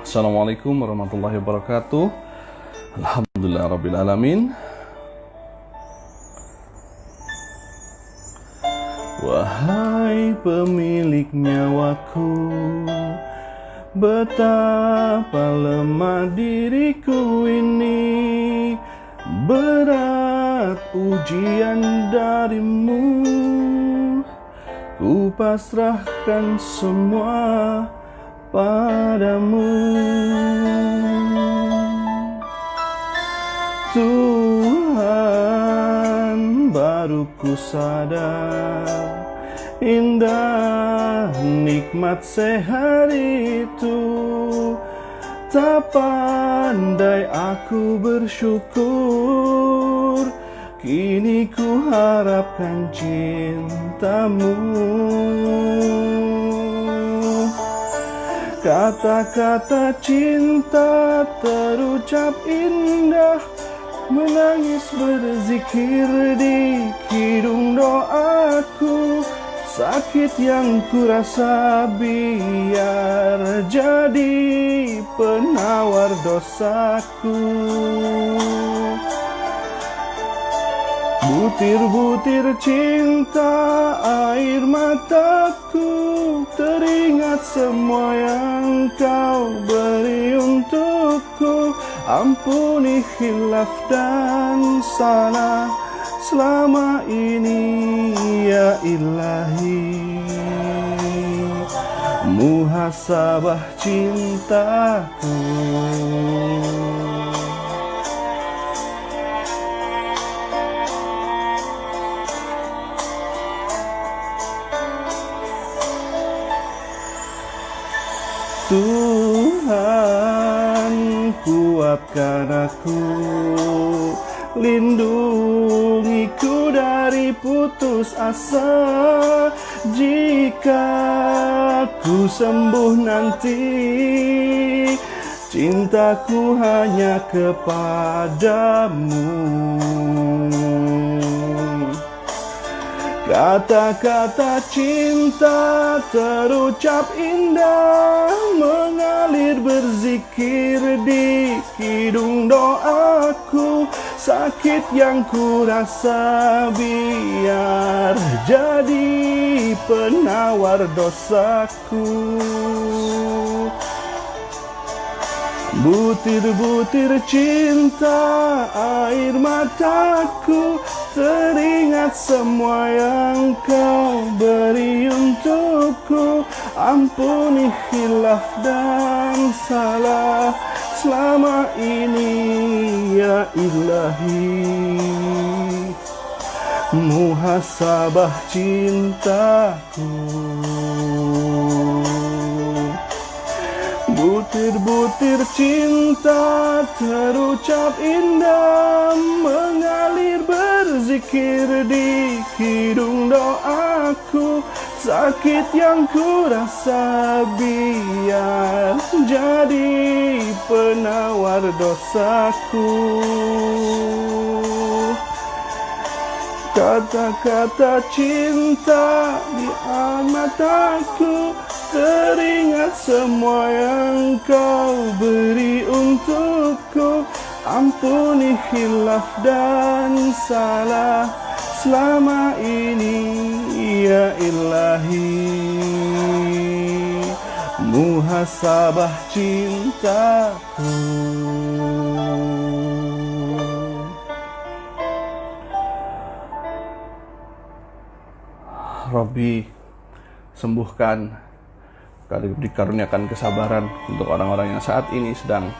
Assalamualaikum warahmatullahi wabarakatuh. Alhamdulillah rabbil alamin. Wahai pemilik nyawaku, betapa lemah diriku ini, berat ujian darimu. Ku pasrahkan semua padamu. Tuhan, baru ku sadar indah nikmat sehat itu. Tak pandai aku bersyukur, kini ku harapkan cintamu. Kata-kata cinta terucap indah, menangis berzikir di kidung doaku. Sakit yang kurasa biar jadi penawar dosaku. Butir-butir cinta air mataku, teringat semua yang kau beri untukku. Ampuni khilaf dan salah selama ini ya ilahi. Muhasabah cintaku. Tuhan, kuatkan aku, lindungiku dari putus asa. Jika ku sembuh nanti, cintaku hanya kepadamu. Kata-kata cinta terucap indah, mengalir berzikir di kidung doaku. Sakit yang ku rasa biar jadi penawar dosaku. Butir-butir cinta air mataku, teringat semua yang kau beri untukku. Ampuni khilaf dan salah selama ini ya ilahi. Muhasabah cintaku. Butir-butir cinta terucap indah, mengalir berzikir di kidung doaku. Sakit yang ku rasa biar jadi penawar dosaku. Kata-kata cinta di mataku, teringat semua yang kau beri untukku. Ampuni khilaf dan salah selama ini ya ilahi. Muhasabah cintaku. Rabbi, sembuhkan, dikaruniakan kesabaran untuk orang-orang yang saat ini sedang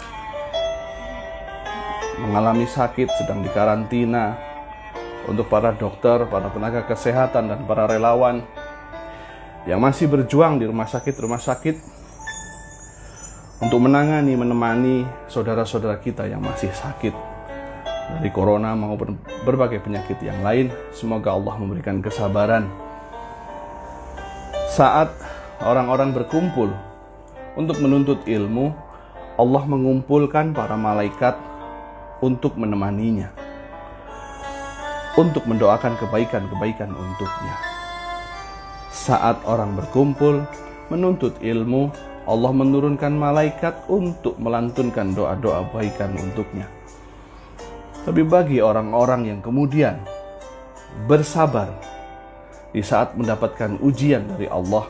mengalami sakit, sedang dikarantina. Untuk para dokter, para tenaga kesehatan, dan para relawan yang masih berjuang di rumah sakit untuk menemani saudara-saudara kita yang masih sakit dari corona maupun berbagai penyakit yang lain. Semoga Allah memberikan kesabaran. Saat orang-orang berkumpul untuk menuntut ilmu, Allah mengumpulkan para malaikat untuk menemaninya, untuk mendoakan kebaikan-kebaikan untuknya. Saat orang berkumpul menuntut ilmu, Allah menurunkan malaikat untuk melantunkan doa-doa baikan untuknya. Tapi bagi orang-orang yang kemudian bersabar di saat mendapatkan ujian dari Allah,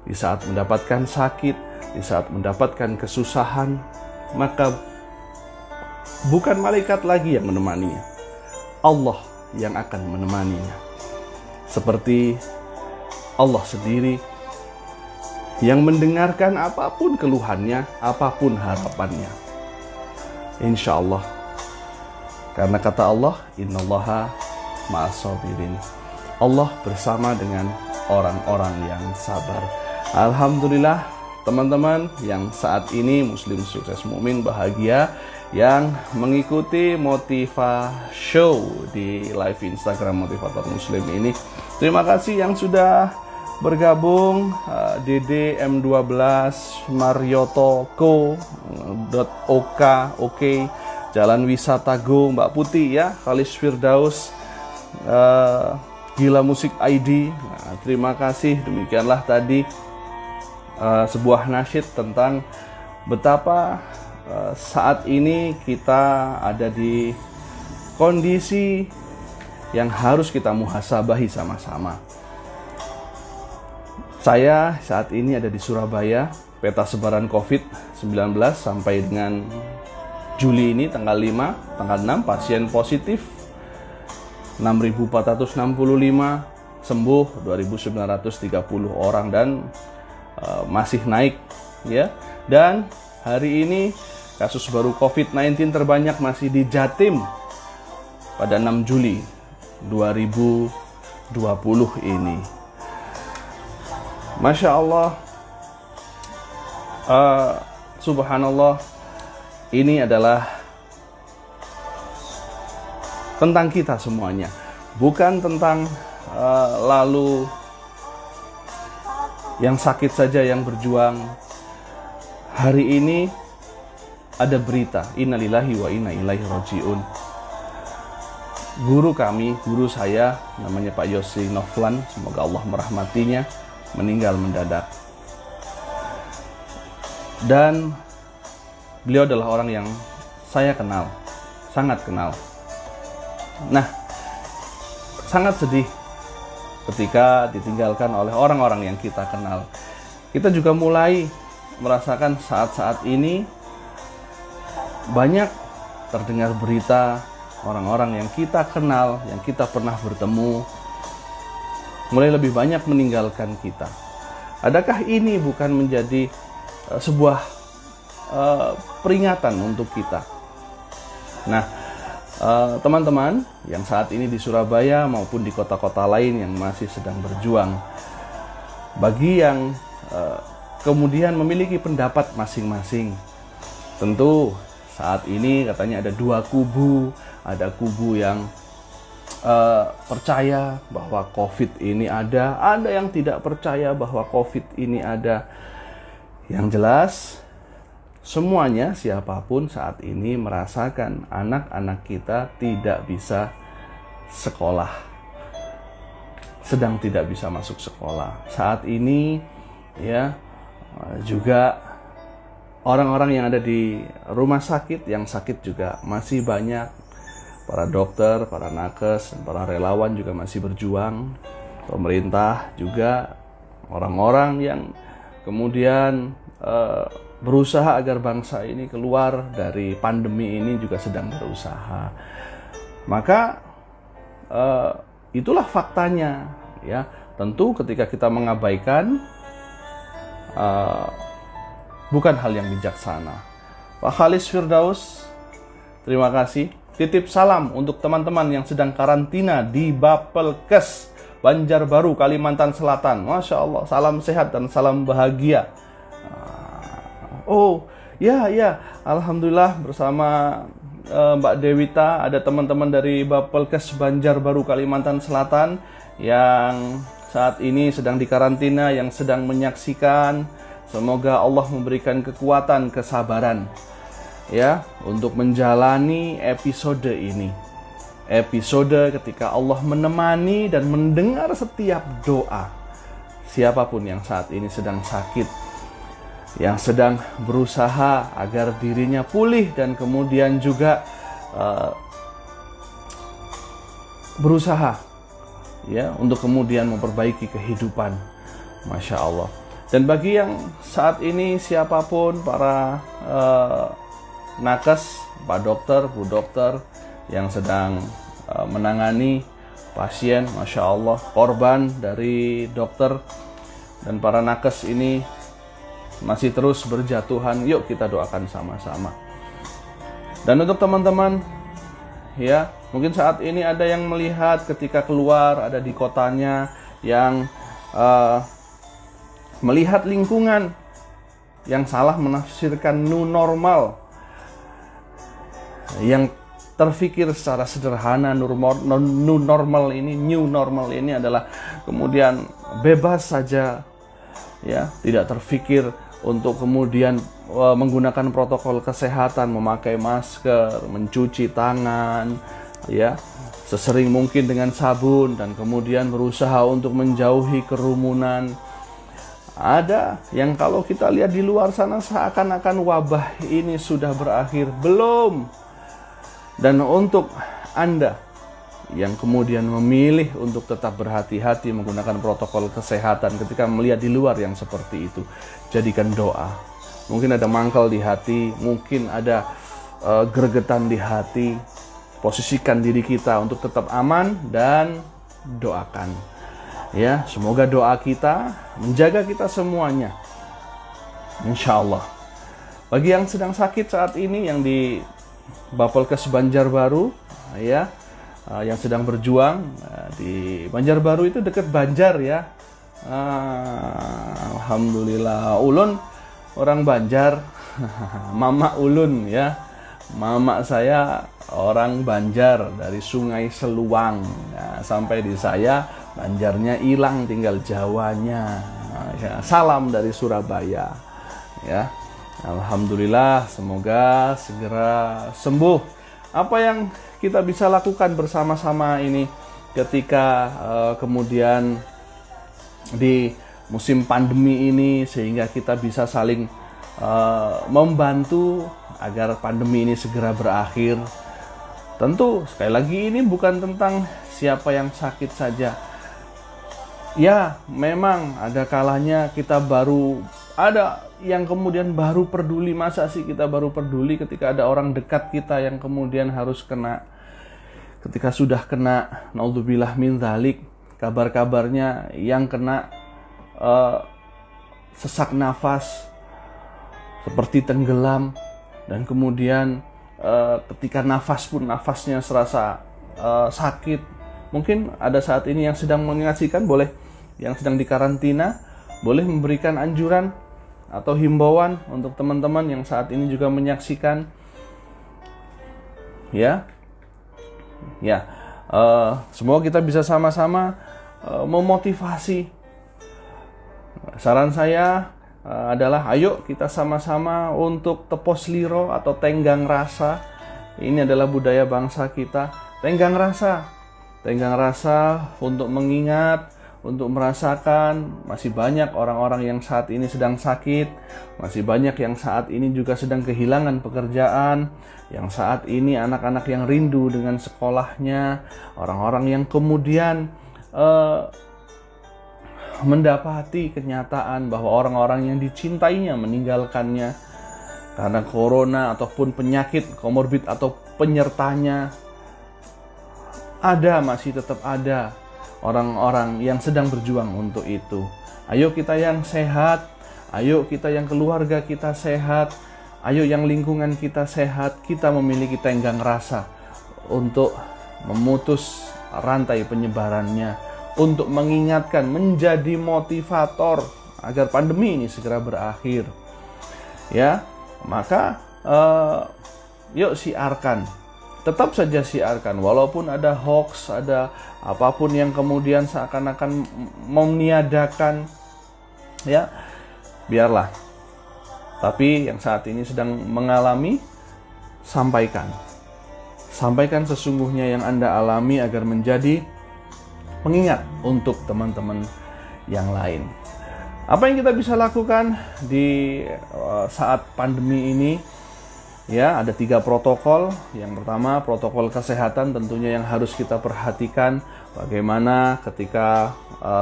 di saat mendapatkan sakit, di saat mendapatkan kesusahan, maka bukan malaikat lagi yang menemaninya, Allah yang akan menemaninya. Seperti Allah sendiri yang mendengarkan apapun keluhannya, apapun harapannya. Insya Allah. Karena kata Allah, innallaha ma'as-sabirin. Allah bersama dengan orang-orang yang sabar. Alhamdulillah, teman-teman yang saat ini Muslim Sukses Mukmin Bahagia yang mengikuti Motiva Show di live Instagram Motivator Muslim ini. Terima kasih yang sudah bergabung, Dede M12, Marioto Co, .ok, Jalan Wisata Go, Mbak Putih ya, Khalis Firdaus, Gila Musik ID. Nah, terima kasih. Demikianlah tadi sebuah nasyid tentang betapa saat ini kita ada di kondisi yang harus kita muhasabahi sama-sama. Saya saat ini ada di Surabaya, peta sebaran COVID-19 sampai dengan Juli ini tanggal 5, tanggal 6 pasien positif 6.465, sembuh 2.930 orang dan masih naik ya. Dan hari ini kasus baru COVID-19 terbanyak masih di Jatim pada 6 Juli 2020 ini. Masya Allah, subhanallah, ini adalah tentang kita semuanya, bukan tentang lalu yang sakit saja yang berjuang. Hari ini ada berita, innalillahi wa inna ilaihi raji'un. Guru kami, guru saya namanya Pak Yossi Noflan, semoga Allah merahmatinya, meninggal mendadak. Dan beliau adalah orang yang saya kenal, sangat kenal. Nah, sangat sedih ketika ditinggalkan oleh orang-orang yang kita kenal. Kita juga mulai merasakan saat-saat ini banyak terdengar berita orang-orang yang kita kenal, yang kita pernah bertemu, mulai lebih banyak meninggalkan kita. Adakah ini bukan menjadi sebuah peringatan untuk kita? Nah, teman-teman yang saat ini di Surabaya maupun di kota-kota lain yang masih sedang berjuang, bagi yang kemudian memiliki pendapat masing-masing, tentu saat ini katanya ada dua kubu. Ada kubu yang percaya bahwa COVID ini ada yang tidak percaya bahwa COVID ini ada. Yang jelas, semuanya siapapun saat ini merasakan anak-anak kita tidak bisa sekolah, sedang tidak bisa masuk sekolah. Saat ini ya juga orang-orang yang ada di rumah sakit, yang sakit juga masih banyak. Para dokter, para nakes, dan para relawan juga masih berjuang. Pemerintah juga, orang-orang yang kemudian berusaha agar bangsa ini keluar dari pandemi ini juga sedang berusaha. Maka itulah faktanya, ya. Tentu ketika kita mengabaikan, bukan hal yang bijaksana. Pak Khalis Firdaus, terima kasih. Titip salam untuk teman-teman yang sedang karantina di Bapelkes, Banjarbaru, Kalimantan Selatan. Masya Allah, salam sehat dan salam bahagia. Oh, ya, Alhamdulillah bersama Mbak Dewita, ada teman-teman dari Bapelkes Banjarbaru, Kalimantan Selatan yang saat ini sedang dikarantina, yang sedang menyaksikan. Semoga Allah memberikan kekuatan, kesabaran ya untuk menjalani episode ini. Episode ketika Allah menemani dan mendengar setiap doa siapapun yang saat ini sedang sakit. yang sedang berusaha agar dirinya pulih dan kemudian juga berusaha ya untuk kemudian memperbaiki kehidupan. Masya Allah. Dan bagi yang saat ini siapapun para nakes, Pak Dokter, Bu Dokter yang sedang menangani pasien, Masya Allah, korban dari dokter dan para nakes ini masih terus berjatuhan. Yuk kita doakan sama-sama. Dan untuk teman-teman ya, mungkin saat ini ada yang melihat ketika keluar, ada di kotanya yang melihat lingkungan yang salah menafsirkan new normal, yang terfikir secara sederhana new normal ini adalah kemudian bebas saja ya, tidak terfikir untuk kemudian menggunakan protokol kesehatan, memakai masker, mencuci tangan ya sesering mungkin dengan sabun, dan kemudian berusaha untuk menjauhi kerumunan. Ada yang kalau kita lihat di luar sana seakan-akan wabah ini sudah berakhir. Belum. Dan untuk Anda yang kemudian memilih untuk tetap berhati-hati menggunakan protokol kesehatan ketika melihat di luar yang seperti itu, jadikan doa. Mungkin ada mangkal di hati, mungkin ada gregetan di hati. Posisikan diri kita untuk tetap aman dan doakan. Ya, semoga doa kita menjaga kita semuanya. Insya Allah. Bagi yang sedang sakit saat ini, yang di Bapelkes Banjarbaru, ya, yang sedang berjuang di Banjarbaru itu dekat Banjar ya. Alhamdulillah. Ulun orang Banjar, Mama Ulun ya. Mama saya orang Banjar dari Sungai Seluang. Nah, sampai di saya Banjarnya hilang, tinggal Jawanya. Ya, salam dari Surabaya. Ya, alhamdulillah, semoga segera sembuh. Apa yang kita bisa lakukan bersama-sama ini ketika kemudian di musim pandemi ini, sehingga kita bisa saling membantu agar pandemi ini segera berakhir. Tentu sekali lagi ini bukan tentang siapa yang sakit saja. Ya, memang ada kalanya kita baru ada yang kemudian baru peduli. Masa sih kita baru peduli ketika ada orang dekat kita yang kemudian harus kena? Ketika sudah kena, naudzubillah min dzalik, kabar-kabarnya yang kena sesak nafas, seperti tenggelam, dan kemudian ketika nafas pun nafasnya serasa sakit. Mungkin ada saat ini yang sedang menyaksikan, boleh, yang sedang dikarantina, boleh memberikan anjuran atau himbauan untuk teman-teman yang saat ini juga menyaksikan. Ya, semoga kita bisa sama-sama memotivasi. Saran saya adalah ayo kita sama-sama untuk tepos liro atau tenggang rasa. Ini adalah budaya bangsa kita. Tenggang rasa untuk mengingat, untuk merasakan. Masih banyak orang-orang yang saat ini sedang sakit, masih banyak yang saat ini juga sedang kehilangan pekerjaan, yang saat ini anak-anak yang rindu dengan sekolahnya, orang-orang yang kemudian mendapati kenyataan bahwa orang-orang yang dicintainya meninggalkannya karena corona ataupun penyakit komorbid atau penyertanya. Masih tetap ada orang-orang yang sedang berjuang untuk itu. Ayo kita yang sehat, ayo kita yang keluarga kita sehat, ayo yang lingkungan kita sehat, kita memiliki tenggang rasa untuk memutus rantai penyebarannya, untuk mengingatkan, menjadi motivator agar pandemi ini segera berakhir. Ya, maka yuk siarkan. Tetap saja siarkan, walaupun ada hoax, ada apapun yang kemudian seakan-akan meniadakan, ya, biarlah. Tapi yang saat ini sedang mengalami, sampaikan sesungguhnya yang Anda alami agar menjadi pengingat untuk teman-teman yang lain. Apa yang kita bisa lakukan di saat pandemi ini? Ya, ada 3 protokol. Yang pertama, protokol kesehatan tentunya yang harus kita perhatikan. Bagaimana ketika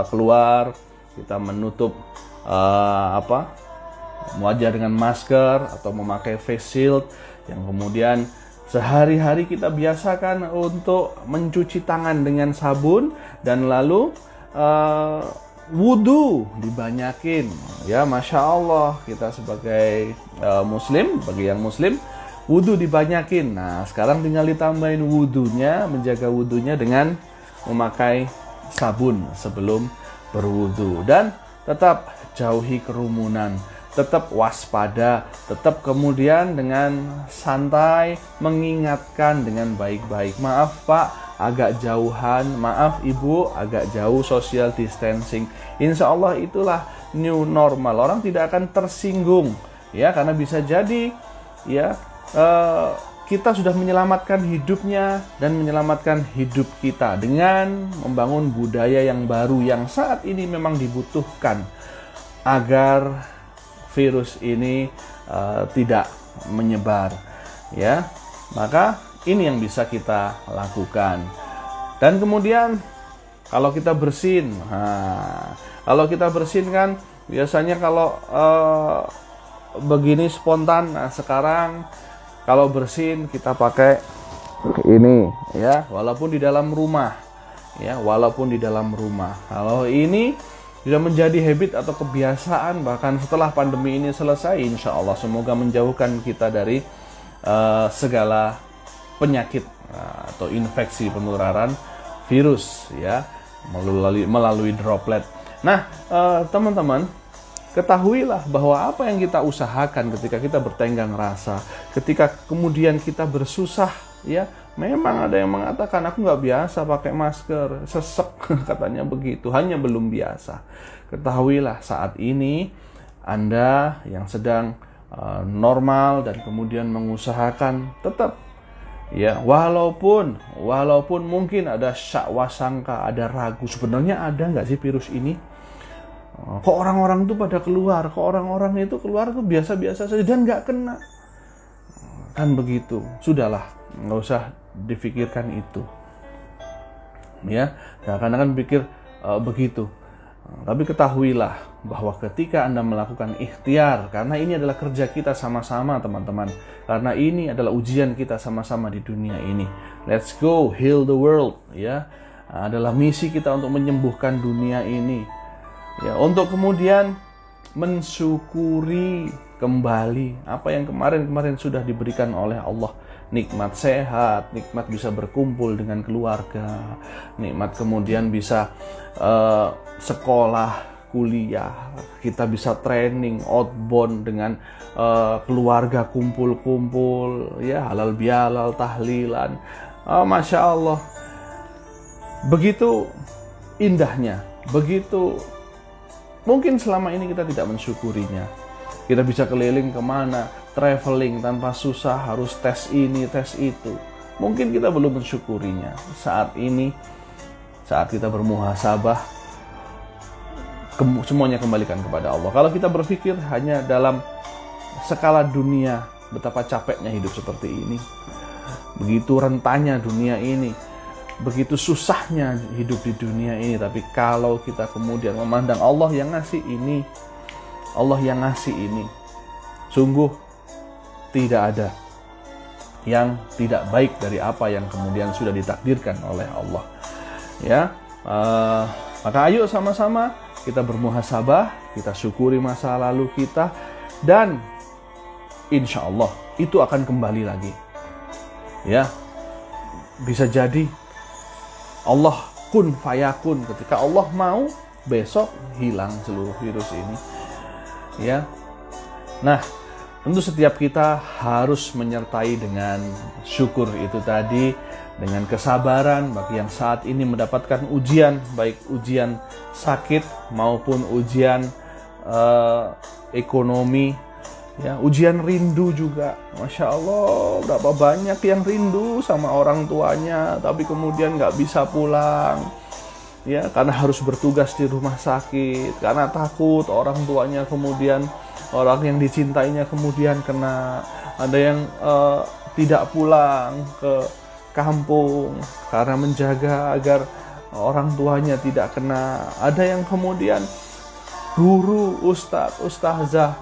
keluar kita menutup wajah dengan masker atau memakai face shield, yang kemudian sehari-hari kita biasakan untuk mencuci tangan dengan sabun, dan lalu wudu dibanyakin. Ya, Masya Allah, kita sebagai muslim, bagi yang muslim, wudu dibanyakin. Nah, sekarang tinggal ditambahin wudunya, menjaga wudunya dengan memakai sabun sebelum berwudu. Dan tetap jauhi kerumunan, tetap waspada, tetap kemudian dengan santai mengingatkan dengan baik-baik. Maaf Pak, agak jauhan, maaf Ibu, agak jauh, social distancing. Insya Allah itulah new normal. Orang tidak akan tersinggung, ya, karena bisa jadi, ya, kita sudah menyelamatkan hidupnya dan menyelamatkan hidup kita dengan membangun budaya yang baru yang saat ini memang dibutuhkan agar virus ini tidak menyebar, ya. Maka ini yang bisa kita lakukan. Dan kemudian kalau kita bersin, kan biasanya kalau begini spontan. Nah, sekarang kalau bersin kita pakai ini, ya, walaupun di dalam rumah, ya, walaupun di dalam rumah. Kalau ini sudah menjadi habit atau kebiasaan, bahkan setelah pandemi ini selesai, insya Allah semoga menjauhkan kita dari segala penyakit atau infeksi penularan virus, ya, melalui droplet. Nah, teman-teman, ketahuilah bahwa apa yang kita usahakan ketika kita bertenggang rasa, ketika kemudian kita bersusah, ya, memang ada yang mengatakan aku nggak biasa pakai masker, sesek katanya begitu, hanya belum biasa. Ketahuilah saat ini Anda yang sedang normal dan kemudian mengusahakan tetap, ya, walaupun mungkin ada syak wasangka, ada ragu, sebenarnya ada nggak sih virus ini? Kok orang-orang itu pada keluar, kok orang-orang itu keluar tuh biasa-biasa saja dan nggak kena, kan begitu. Sudahlah, nggak usah difikirkan itu, ya. Nah, karena kan pikir begitu. Tapi ketahuilah bahwa ketika Anda melakukan ikhtiar, karena ini adalah kerja kita sama-sama, teman-teman. Karena ini adalah ujian kita sama-sama di dunia ini. Let's go heal the world, ya. Adalah misi kita untuk menyembuhkan dunia ini, ya, untuk kemudian mensyukuri kembali apa yang kemarin-kemarin sudah diberikan oleh Allah. Nikmat sehat, nikmat bisa berkumpul dengan keluarga, nikmat kemudian bisa sekolah, kuliah, kita bisa training, outbound dengan keluarga, kumpul-kumpul, ya, halal bihalal, tahlilan. Masya Allah, begitu indahnya, begitu mungkin selama ini kita tidak mensyukurinya. Kita bisa keliling kemana, traveling tanpa susah, harus tes ini, tes itu. Mungkin kita belum mensyukurinya. Saat ini, saat kita bermuhasabah, semuanya kembalikan kepada Allah. Kalau kita berpikir hanya dalam skala dunia, betapa capeknya hidup seperti ini, begitu rentannya dunia ini, begitu susahnya hidup di dunia ini. Tapi kalau kita kemudian memandang Allah yang ngasih ini, Allah yang ngasih ini, sungguh tidak ada yang tidak baik dari apa yang kemudian sudah ditakdirkan oleh Allah, ya. Maka ayo sama-sama kita bermuhasabah, kita syukuri masa lalu kita, dan insya Allah itu akan kembali lagi, ya. Bisa jadi Allah kun fayakun, ketika Allah mau, besok hilang seluruh virus ini, ya. Nah, tentu setiap kita harus menyertai dengan syukur itu tadi, dengan kesabaran bagi yang saat ini mendapatkan ujian, baik ujian sakit maupun ujian ekonomi, ya, ujian rindu juga. Masya Allah, berapa banyak yang rindu sama orang tuanya, tapi kemudian nggak bisa pulang. ya, karena harus bertugas di rumah sakit, karena takut orang tuanya kemudian, orang yang dicintainya kemudian kena. Ada yang tidak pulang ke kampung karena menjaga agar orang tuanya tidak kena. Ada yang kemudian guru, ustadz, ustazah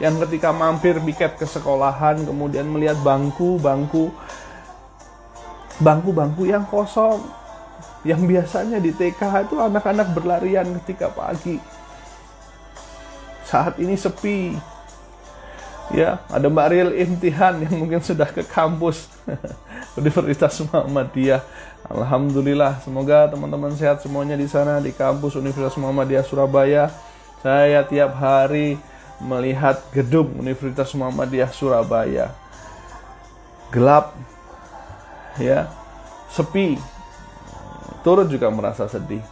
yang ketika mampir piket ke sekolahan kemudian melihat bangku-bangku yang kosong, yang biasanya di TK itu anak-anak berlarian ketika pagi, saat ini sepi. Ya, ada Mbak Riel Imtihan yang mungkin sudah ke kampus Universitas Muhammadiyah. Alhamdulillah, semoga teman-teman sehat semuanya di sana di kampus Universitas Muhammadiyah Surabaya. Saya tiap hari melihat gedung Universitas Muhammadiyah Surabaya gelap, ya, sepi, turut juga merasa sedih.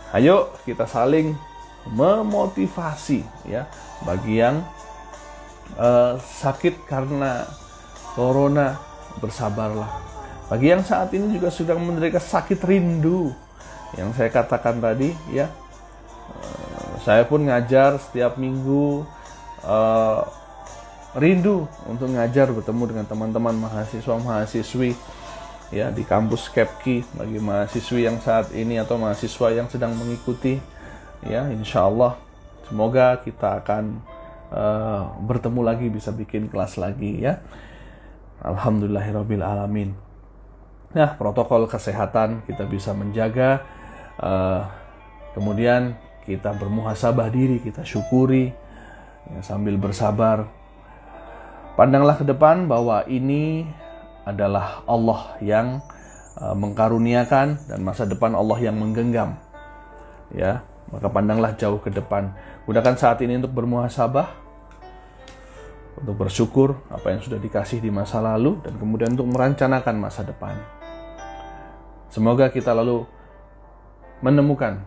Ayo kita saling memotivasi, ya, bagi yang sakit karena corona, bersabarlah. Bagi yang saat ini juga sudah menderita sakit rindu, yang saya katakan tadi, ya, saya pun ngajar setiap minggu, rindu untuk ngajar, bertemu dengan teman-teman mahasiswa-mahasiswi, ya, di kampus Kepki. Bagi mahasiswi yang saat ini atau mahasiswa yang sedang mengikuti, ya, insya Allah semoga kita akan bertemu lagi, bisa bikin kelas lagi, ya. Alhamdulillahirabbil alamin. Nah, protokol kesehatan kita bisa menjaga, kemudian kita bermuhasabah diri, kita syukuri, ya, sambil bersabar. Pandanglah ke depan bahwa ini adalah Allah yang mengkaruniakan dan masa depan Allah yang menggenggam, ya. Maka pandanglah jauh ke depan. Gunakan saat ini untuk bermuhasabah, untuk bersyukur apa yang sudah dikasih di masa lalu, dan kemudian untuk merencanakan masa depan. Semoga kita lalu menemukan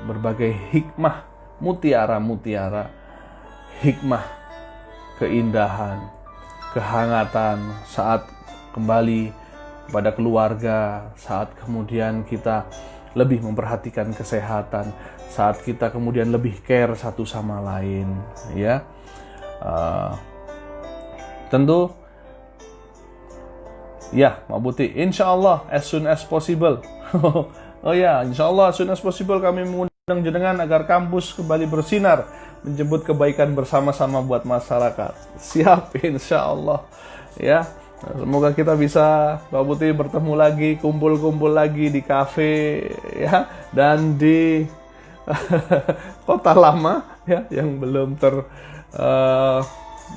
berbagai hikmah, mutiara-mutiara, hikmah, keindahan, kehangatan saat kembali kepada keluarga, saat kemudian kita lebih memperhatikan kesehatan, saat kita kemudian lebih care satu sama lain, ya. Tentu, ya, Mbak Buti, insya Allah as soon as possible. Oh ya, insya Allah as soon as possible kami mengundang jenengan agar kampus kembali bersinar, menjemput kebaikan bersama-sama buat masyarakat. Siap, insya Allah, ya. Semoga kita bisa, Mbak Putih, bertemu lagi, kumpul-kumpul lagi di kafe, ya, dan di Kota Lama, ya, yang belum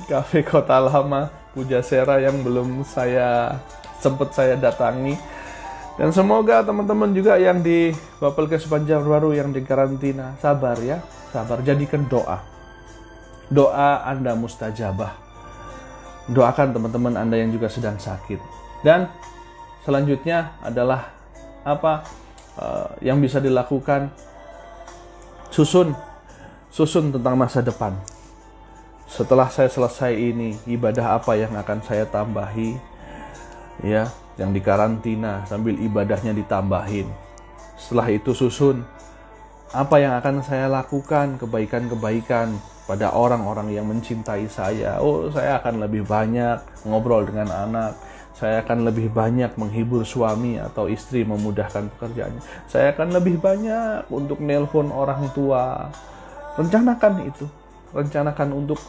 kafe Kota Lama Pujasera yang belum sempat saya datangi. Dan semoga teman-teman juga yang di Bapelkes Banjarbaru yang di karantina, sabar, ya, sabar, jadikan doa Anda mustajabah. Doakan teman-teman Anda yang juga sedang sakit. Dan selanjutnya adalah apa yang bisa dilakukan? Susun tentang masa depan. Setelah saya selesai ini, ibadah apa yang akan saya tambahi? Ya, yang di karantina sambil ibadahnya ditambahin. Setelah itu susun apa yang akan saya lakukan, kebaikan-kebaikan pada orang-orang yang mencintai saya. Oh, saya akan lebih banyak ngobrol dengan anak. Saya akan lebih banyak menghibur suami atau istri, memudahkan pekerjaannya. Saya akan lebih banyak untuk nelpon orang tua. Rencanakan itu. Rencanakan untuk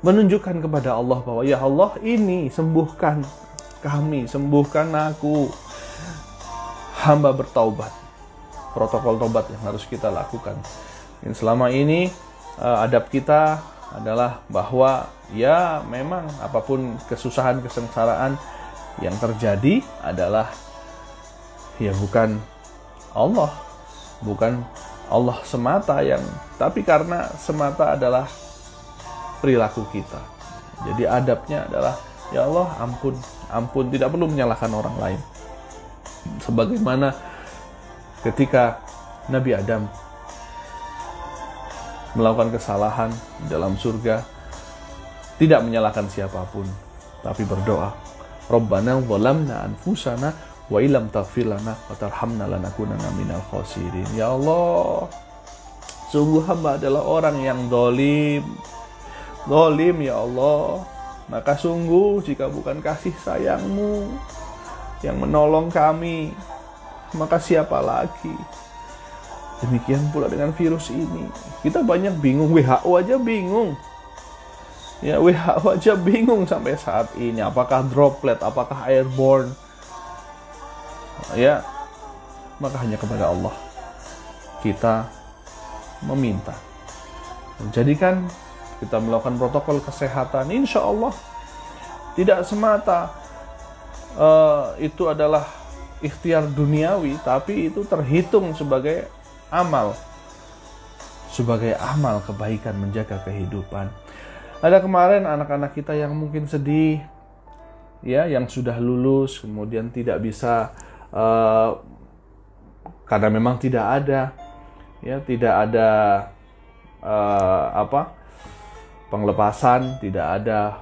menunjukkan kepada Allah bahwa, ya Allah, ini sembuhkan kami, sembuhkan aku. Hamba bertaubat. Protokol tobat yang harus kita lakukan. Dan selama ini adab kita adalah bahwa, ya, memang apapun kesusahan, kesengsaraan yang terjadi adalah, ya, bukan Allah semata tapi karena semata adalah perilaku kita. Jadi adabnya adalah, ya Allah, ampun, tidak perlu menyalahkan orang lain. Sebagaimana ketika Nabi Adam melakukan kesalahan di dalam surga, tidak menyalahkan siapapun, tapi berdoa, Rabbana zalamna anfusana Wa illam taghfir lana wa tarhamna lanakunanna minal khasirin. Ya Allah, sungguh hamba adalah orang yang zalim ya Allah. Maka sungguh jika bukan kasih sayang-Mu yang menolong kami, maka siapa lagi? Demikian pula dengan virus ini. Kita banyak bingung, WHO aja bingung. Ya, WHO aja bingung sampai saat ini. Apakah droplet, apakah airborne? Ya, maka hanya kepada Allah kita meminta. Jadikan kita melakukan protokol kesehatan, insya Allah tidak semata itu adalah ikhtiar duniawi, tapi itu terhitung sebagai amal kebaikan menjaga kehidupan. Ada kemarin anak-anak kita yang mungkin sedih, ya, yang sudah lulus kemudian tidak bisa karena memang tidak ada penglepasan, tidak ada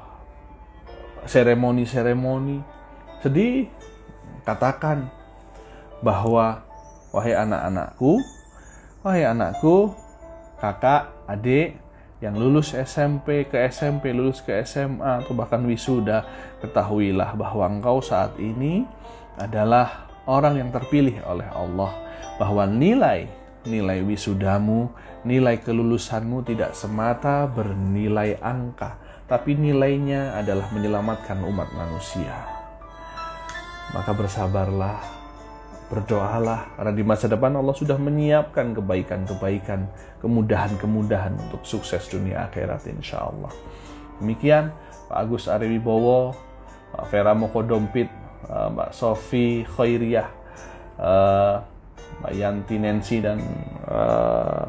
seremoni. Sedih, katakan bahwa wahai anakku, kakak, adik yang lulus SMP ke SMP, lulus ke SMA atau bahkan wisuda, ketahuilah bahwa engkau saat ini adalah orang yang terpilih oleh Allah, bahwa nilai wisudamu, nilai kelulusanmu tidak semata bernilai angka, tapi nilainya adalah menyelamatkan umat manusia. Maka bersabarlah, berdoalah, karena di masa depan Allah sudah menyiapkan kebaikan-kebaikan, kemudahan-kemudahan untuk sukses dunia akhirat insya Allah. Demikian Pak Agus Ariwibowo, Pak Vera Mokodompit, Mbak Sofi Khairiyah, Mbak Yanti Nancy dan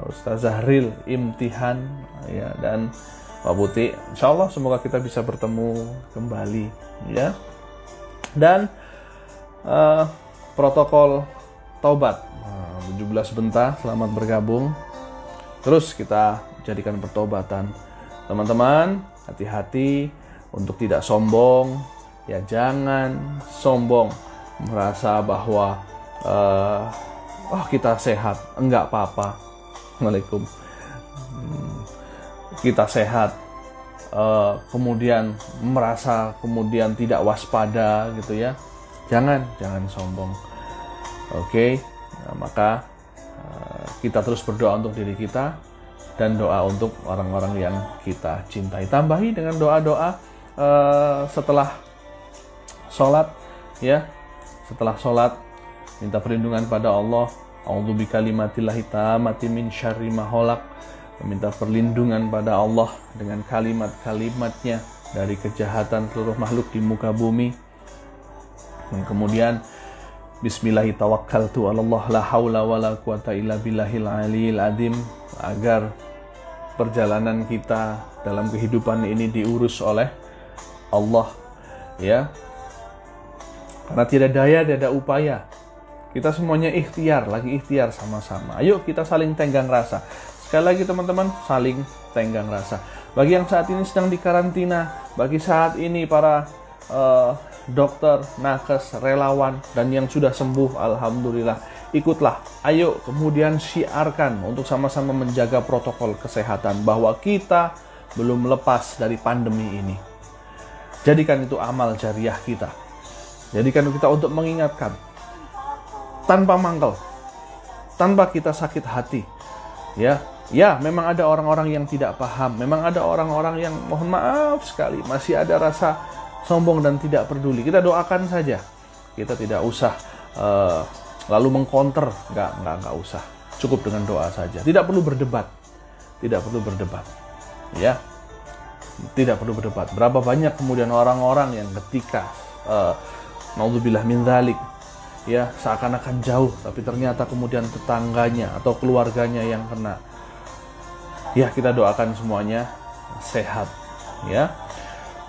Ustaz Zahril Imtihan, ya, dan Pak Putih. Insya Allah semoga kita bisa bertemu kembali, ya. Dan protokol taubat 17 bentar, selamat bergabung. Terus kita jadikan pertobatan. Teman-teman, hati-hati untuk tidak sombong. Ya, jangan sombong merasa bahwa kita sehat, enggak apa-apa. Waalaikum. Kita sehat, kemudian merasa kemudian tidak waspada gitu ya. Jangan sombong. Oke. Nah, maka kita terus berdoa untuk diri kita dan doa untuk orang-orang yang kita cintai. Tambahi dengan doa-doa setelah sholat, ya. Setelah sholat minta perlindungan pada Allah. A'udzu bikalimatillahi tammati min syarri ma khalaq. Meminta perlindungan pada Allah dengan kalimat-kalimatnya dari kejahatan seluruh makhluk di muka bumi. Dan kemudian bismillahirrahmanirrahim, Allah la haula wala quwata illa billahil aliyil azim, agar perjalanan kita dalam kehidupan ini diurus oleh Allah, ya. Karena tidak daya, tidak ada upaya. Kita semuanya ikhtiar sama-sama. Ayo kita saling tenggang rasa. Sekali lagi teman-teman, saling tenggang rasa. Bagi yang saat ini sedang dikarantina, bagi saat ini para dokter, nakes, relawan, dan yang sudah sembuh, alhamdulillah, ikutlah. Ayo kemudian syiarkan untuk sama-sama menjaga protokol kesehatan, bahwa kita belum lepas dari pandemi ini. Jadikan itu amal jariah kita. Jadikan kita untuk mengingatkan, tanpa mangkal, tanpa kita sakit hati. Ya, memang ada orang-orang yang tidak paham, memang ada orang-orang yang mohon maaf sekali masih ada rasa sombong dan tidak peduli. Kita doakan saja. Kita tidak usah lalu mengcounter, enggak usah. Cukup dengan doa saja. Tidak perlu berdebat. Ya. Tidak perlu berdebat. Berapa banyak kemudian orang-orang yang ketika naudzubillah min dzalik, ya, seakan-akan jauh, tapi ternyata kemudian tetangganya atau keluarganya yang kena. Ya, kita doakan semuanya sehat, ya.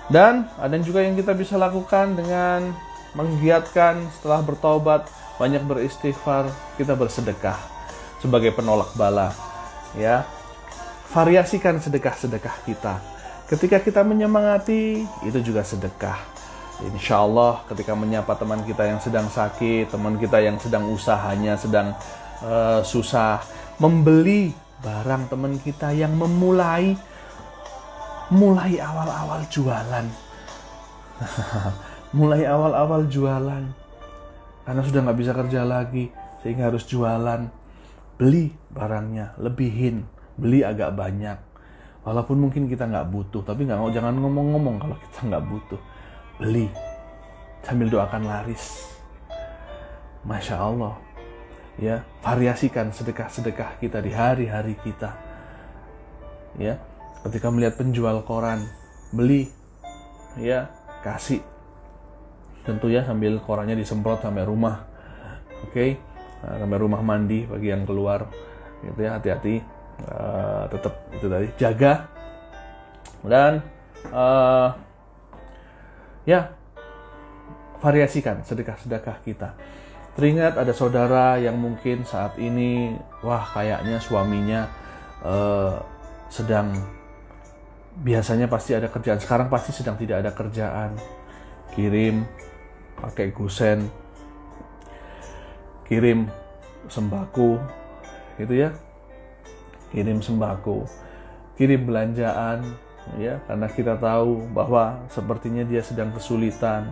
Dan ada juga yang kita bisa lakukan dengan menggiatkan setelah bertobat, banyak beristighfar, kita bersedekah sebagai penolak bala, ya. Variasikan sedekah-sedekah kita. Ketika kita menyemangati, itu juga sedekah. Insya Allah ketika menyapa teman kita yang sedang sakit, teman kita yang sedang usahanya sedang susah, membeli barang teman kita yang mulai awal-awal jualan, mulai awal-awal jualan, karena sudah nggak bisa kerja lagi, sehingga harus jualan. Beli barangnya, lebihin, beli agak banyak. Walaupun mungkin kita nggak butuh, tapi jangan ngomong-ngomong kalau kita nggak butuh. Beli, sambil doakan laris. Masya Allah, ya, variasikan sedekah-sedekah kita di hari-hari kita. Ya, ketika melihat penjual koran, beli, ya, kasih. Tentu ya sambil korannya disemprot sampai rumah, oke? Sampai rumah mandi bagi yang keluar, gitu ya, hati-hati, tetap itu tadi jaga dan ya variasikan sedekah-sedekah kita. Teringat ada saudara yang mungkin saat ini, wah kayaknya suaminya sedang, biasanya pasti ada kerjaan, sekarang pasti sedang tidak ada kerjaan. Kirim pakai gusen, kirim sembako, gitu ya, kirim sembako, kirim belanjaan, ya, karena kita tahu bahwa sepertinya dia sedang kesulitan.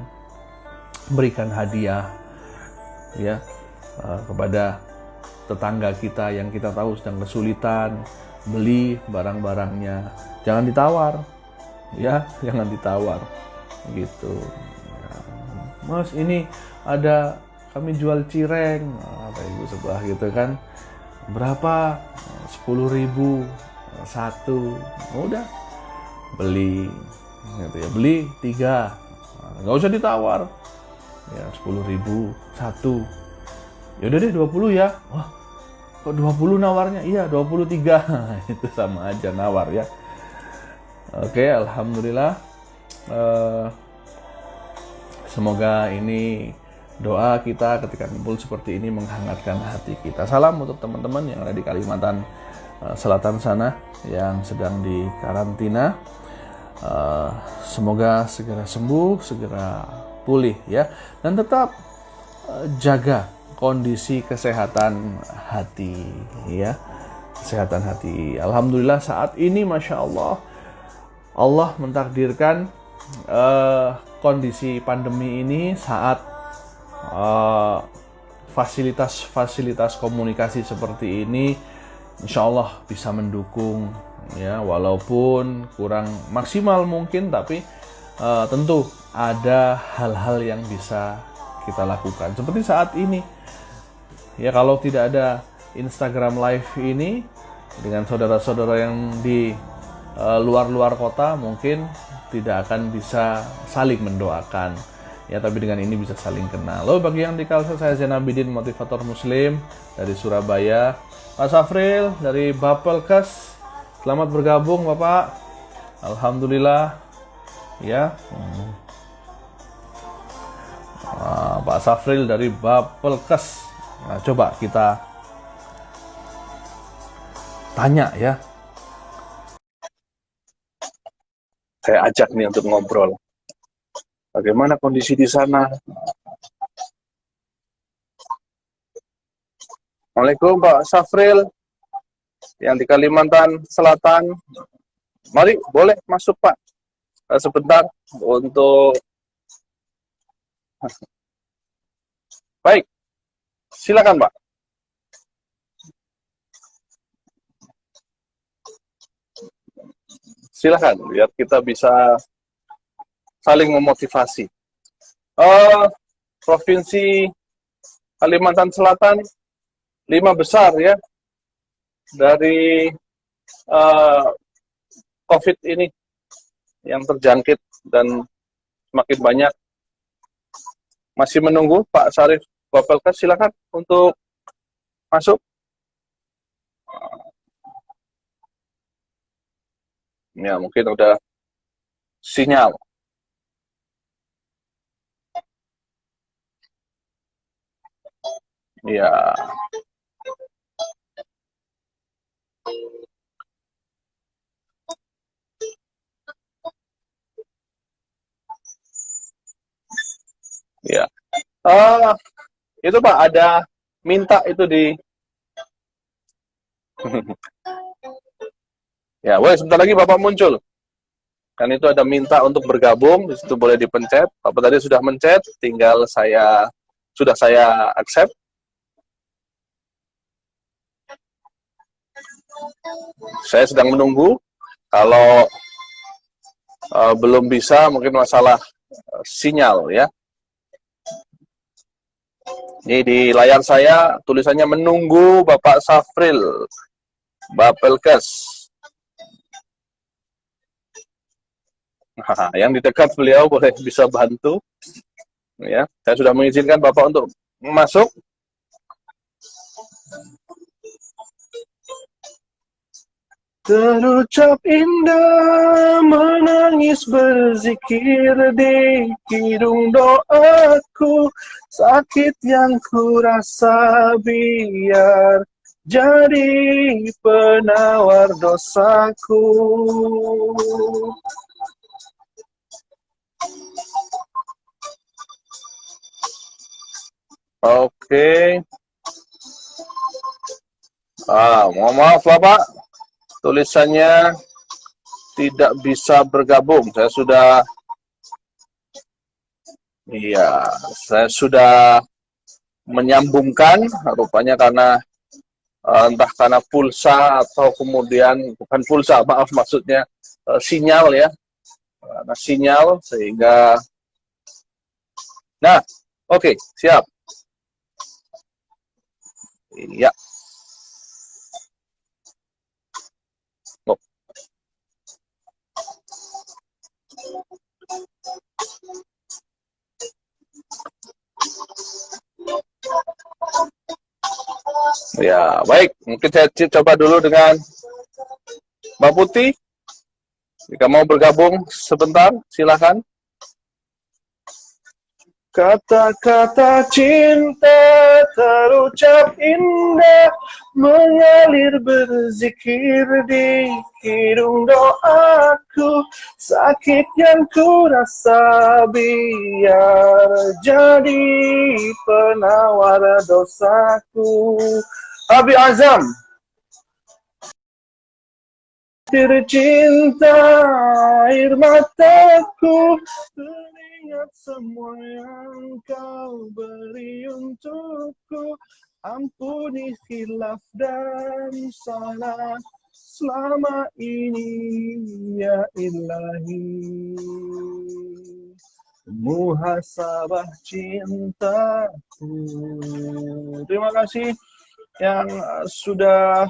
Berikan hadiah, ya, kepada tetangga kita yang kita tahu sedang kesulitan, beli barang-barangnya, jangan ditawar, ya, jangan ditawar, gitu. Ya, Mas, ini ada kami jual cireng, apa ibu sebelah gitu kan, berapa? 10.000 satu, udah beli, gitu ya, beli 3, nggak usah ditawar, ya 10.000 satu, yaudah deh 20 ya, wah kok 20 nawarnya, iya 23, itu sama aja nawar ya. Oke, alhamdulillah, semoga ini doa kita ketika kumpul seperti ini menghangatkan hati kita. Salam untuk teman-teman yang ada di Kalimantan Selatan sana yang sedang di karantina. Semoga segera sembuh, segera pulih ya, dan tetap jaga kondisi kesehatan hati ya, kesehatan hati. Alhamdulillah saat ini Masya Allah, Allah mentakdirkan kondisi pandemi ini saat fasilitas-fasilitas komunikasi seperti ini Insya Allah bisa mendukung ya, walaupun kurang maksimal mungkin, tapi tentu ada hal-hal yang bisa kita lakukan seperti saat ini ya. Kalau tidak ada Instagram Live ini dengan saudara-saudara yang di luar-luar kota, mungkin tidak akan bisa saling mendoakan ya, tapi dengan ini bisa saling kenal. Lalu bagi yang di Kalsel, saya Zain Abidin, motivator muslim dari Surabaya. Pak Safril dari Bapelkes, selamat bergabung Bapak. Alhamdulillah ya. Pak Safril dari Bapelkes. Nah, coba kita tanya ya. Saya ajak nih untuk ngobrol. Bagaimana kondisi di sana? Assalamualaikum Pak Safril yang di Kalimantan Selatan. Mari, boleh masuk Pak sebentar untuk. Baik, silakan Pak. Silakan, biar kita bisa saling memotivasi. Provinsi Kalimantan Selatan 5 besar ya dari COVID ini yang terjangkit dan semakin banyak. Masih menunggu Pak Sarif Bapelkes, silakan untuk masuk. Ya, mungkin udah sinyal. Ya. Itu Pak, ada minta itu di... Ya, boleh sebentar lagi Bapak muncul. Kan itu ada minta untuk bergabung, di situ boleh dipencet. Bapak tadi sudah mencet, tinggal sudah saya accept. Saya sedang menunggu. Kalau belum bisa, mungkin masalah sinyal ya. Ini di layar saya tulisannya menunggu Bapak Safril Bapelkes. Nah, yang di dekat beliau boleh bisa bantu. Ya, saya sudah mengizinkan Bapak untuk masuk. Terucap indah menangis berzikir di hidung doaku, sakit yang ku rasa biar jadi penawar dosaku. Oke. Mohon maaf Bapak, tulisannya tidak bisa bergabung. Saya sudah menyambungkan, rupanya karena entah karena pulsa atau kemudian bukan pulsa, maaf maksudnya sinyal ya, karena sinyal sehingga. Nah, oke, siap. Iya. Oh. Ya, baik. Mungkin saya coba dulu dengan Mbak Putih. Jika mau bergabung sebentar, silakan. Kata-kata cinta terucap indah, mengalir berzikir di hidung doaku, sakit yang ku rasa biar jadi penawar dosaku. Abi Azam, tercinta air mataku, ingat semua yang kau beri untukku, ampuni khilaf dan salah selama ini ya ilahi. Muhasabah cintaku. Terima kasih yang sudah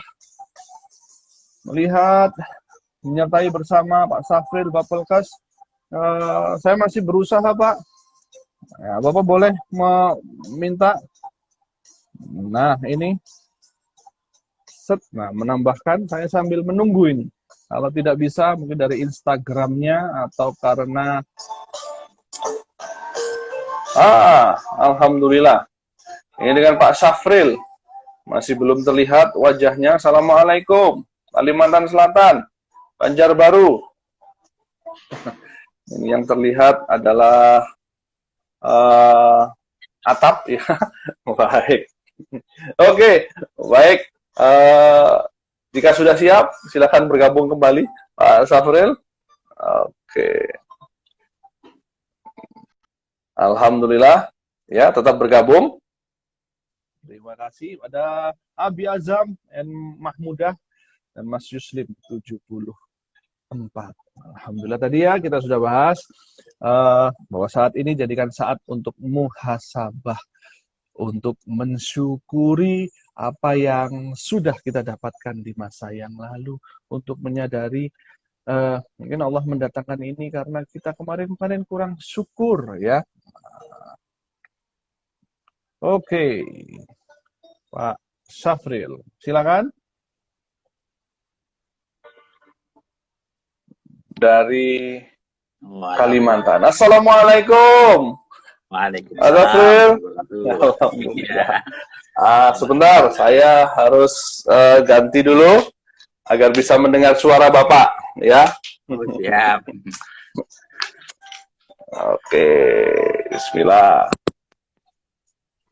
melihat, menyertai bersama Pak Safril Bapelkes. Saya masih berusaha Pak. Ya, Bapak boleh meminta. Nah ini, nah menambahkan, saya sambil menunggu ini. Kalau tidak bisa mungkin dari Instagramnya atau karena Alhamdulillah. Ini dengan Pak Safril. Masih belum terlihat wajahnya. Assalamualaikum. Kalimantan Selatan, Banjarbaru. Ini yang terlihat adalah atap ya. Baik. Oke, baik. Jika sudah siap, silakan bergabung kembali, Pak Safril. Oke. Alhamdulillah, ya tetap bergabung. Terima kasih. Ada Abi Azam, N Mahmudah, dan Mas Yuslim 74. Alhamdulillah tadi ya kita sudah bahas bahwa saat ini jadikan saat untuk muhasabah, untuk mensyukuri apa yang sudah kita dapatkan di masa yang lalu, untuk menyadari mungkin Allah mendatangkan ini karena kita kemarin-kemarin kurang syukur ya. Oke, Pak Safril, silakan. Dari Kalimantan. Assalamualaikum. Waalaikumsalam. Alhamdulillah. Sebentar, saya harus ganti dulu agar bisa mendengar suara Bapak, ya. Siap. Oke, Bismillah.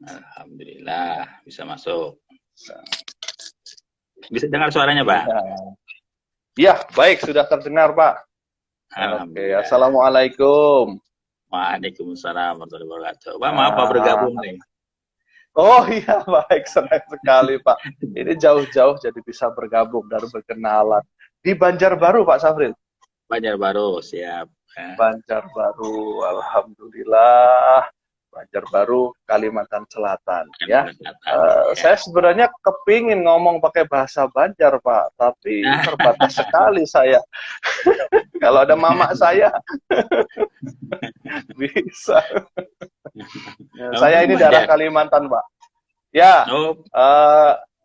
Alhamdulillah bisa masuk. Bisa dengar suaranya, Pak? Ya, baik, sudah terdengar, Pak. Oke, Alhamdulillah. Assalamualaikum. Waalaikumsalam warahmatullahi wabarakatuh. Pak, maaf Pak bergabung nih. Oh iya, baik, senang sekali, Pak. Ini jauh-jauh jadi bisa bergabung dan berkenalan. Di Banjarbaru, Pak Safril? Banjarbaru, siap. Banjarbaru, Alhamdulillah. Banjarbaru, Kalimantan Selatan. Ya, saya sebenarnya kepingin ngomong pakai bahasa Banjar, Pak, tapi terbatas sekali saya. Kalau ada mama saya, bisa. Saya ini daerah Kalimantan, Pak. Ya,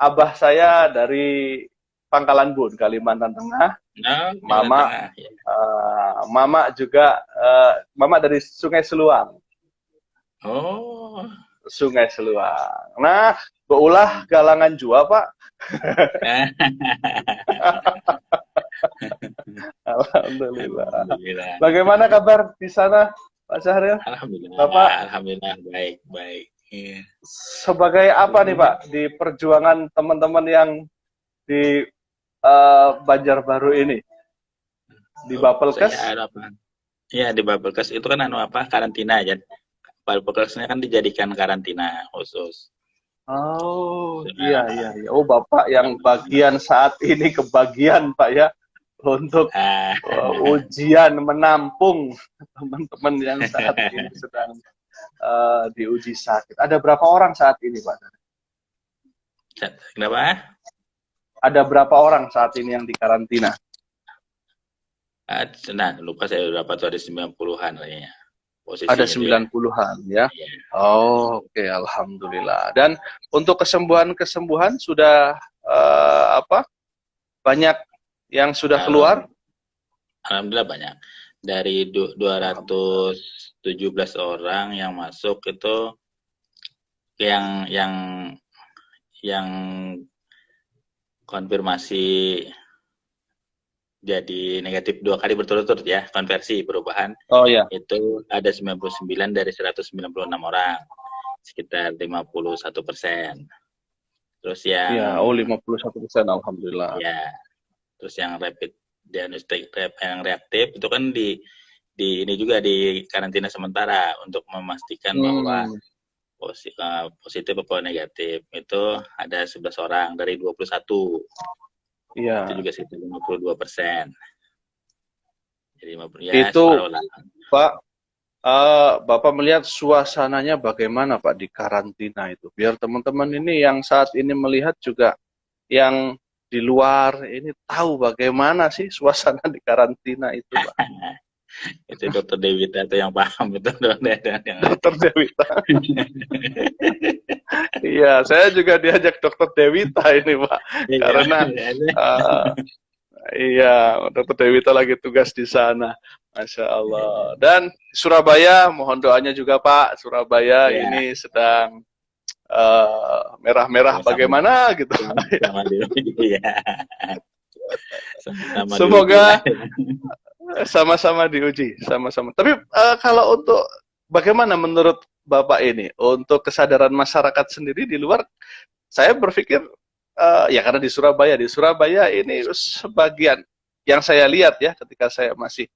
abah saya dari Pangkalan Bun, Kalimantan Tengah. Mama, mama juga, mama dari Sungai Seluang. Oh, Sungai Seluang. Nah, beulah galangan jua, Pak. Alhamdulillah. Bagaimana kabar di sana, Pak Syahril? Alhamdulillah. Bapak? Alhamdulillah, baik. Yeah. Sebagai apa nih, Pak, di perjuangan teman-teman yang di Banjarbaru ini? Di Bapelkes? Ya, di Bapelkes itu kan karantina aja. Bapelkesnya kan dijadikan karantina khusus. Oh, iya. Oh, Bapak yang bagian saat ini kebagian, Pak, ya, untuk ujian menampung teman-teman yang saat ini sedang diuji sakit. Ada berapa orang saat ini, Pak? Kenapa? Ada berapa orang saat ini yang dikarantina? Nah, lupa saya berapa tuh, ada 90-an kayaknya. Ada 90-an ya. Oh, oke, alhamdulillah. Dan untuk kesembuhan sudah banyak yang sudah keluar? Alhamdulillah banyak. Dari 217 orang yang masuk itu yang konfirmasi jadi negatif 2 kali berturut-turut ya, konversi perubahan. Oh ya. Itu ada 99 dari 196 orang, sekitar 51%. Terus yang ya, 51%, alhamdulillah. Ya. Terus yang rapid diagnostik yang reaktif itu kan di ini juga di karantina sementara untuk memastikan bahwa positif atau negatif. Itu ada 11 orang dari 21. Iya. Itu juga sekitar 52%. Jadi itu, Pak, Bapak melihat suasananya bagaimana, Pak, di karantina itu? Biar teman-teman ini yang saat ini melihat juga yang di luar ini tahu bagaimana sih suasana di karantina itu, Pak. Itu Dokter Dewita itu yang paham itu. Dokter Dewita. Iya, saya juga diajak Dokter Dewita ini, Pak. Karena Dokter Dewita lagi tugas di sana. Masya Allah. Dan Surabaya, mohon doanya juga, Pak. Surabaya ini sedang merah-merah bagaimana gitu. Semoga sama-sama diuji, sama-sama. Tapi kalau untuk bagaimana menurut Bapak ini untuk kesadaran masyarakat sendiri di luar, saya berpikir ya karena di Surabaya ini sebagian yang saya lihat ya ketika saya masih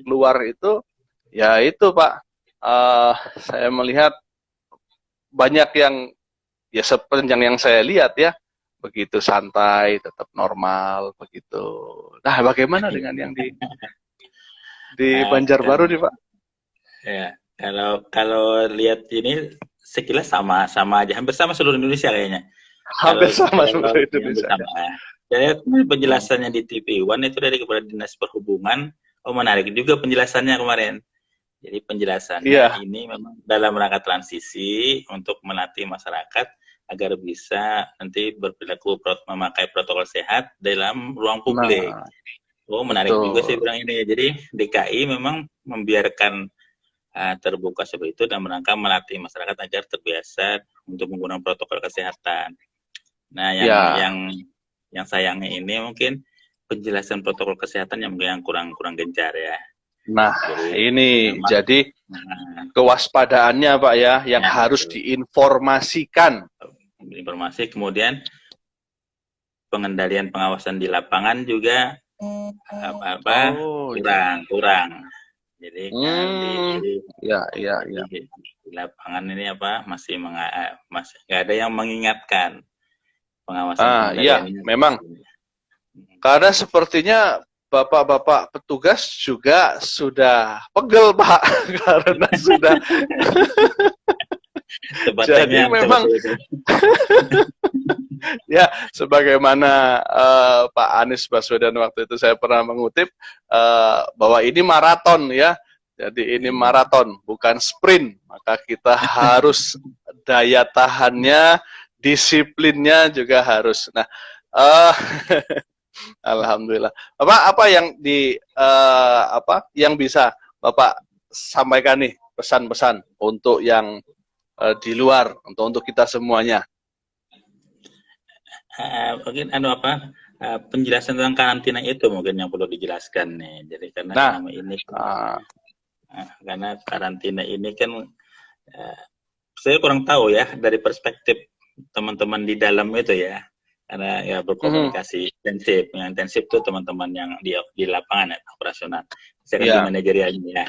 keluar itu, ya itu, Pak, saya melihat banyak yang ya sepanjang yang saya lihat ya begitu santai, tetap normal begitu. Nah, bagaimana dengan yang di Banjarbaru nih, Pak? Ya, kalau lihat ini sekilas sama aja, hampir sama seluruh Indonesia kayaknya. Hampir sama seluruh Indonesia. Saya penjelasannya di TV One itu dari Kepala Dinas Perhubungan. Oh, menarik juga penjelasannya kemarin. Jadi penjelasannya ini memang dalam rangka transisi untuk melatih masyarakat agar bisa nanti berperilaku memakai protokol sehat dalam ruang publik. Oh, menarik juga sih bilang ini. Jadi DKI memang membiarkan terbuka seperti itu dan merangka melatih masyarakat agar terbiasa untuk menggunakan protokol kesehatan. Nah, yang sayangnya ini mungkin penjelasan protokol kesehatan yang kurang gencar ya. Nah, jadi Nah, kewaspadaannya Pak ya, yang ya, harus betul. diinformasikan. Informasi, kemudian pengendalian pengawasan di lapangan juga apa Oh, kurang. Jadi kan ya. di lapangan ini apa masih nggak ada yang mengingatkan pengawasan Iya, pengendalian ini. memang. Karena sepertinya bapak-bapak petugas juga sudah pegel Pak, karena sudah. Jadi memang ya, sebagaimana Pak Anies Baswedan waktu itu saya pernah mengutip bahwa ini maraton ya. Jadi ini maraton, bukan sprint. Maka kita harus daya tahannya, disiplinnya juga harus. Nah, alhamdulillah. Apa yang yang bisa Bapak sampaikan nih pesan-pesan untuk yang di luar, untuk kita semuanya? Mungkin penjelasan tentang karantina itu mungkin yang perlu dijelaskan nih. Jadi karena selama ini karena karantina ini kan saya kurang tahu ya dari perspektif teman-teman di dalam itu ya. Karena ya berkomunikasi intensif. Yang intensif itu teman-teman yang di lapangan ya, operasional. Saya kan di manajerialnya.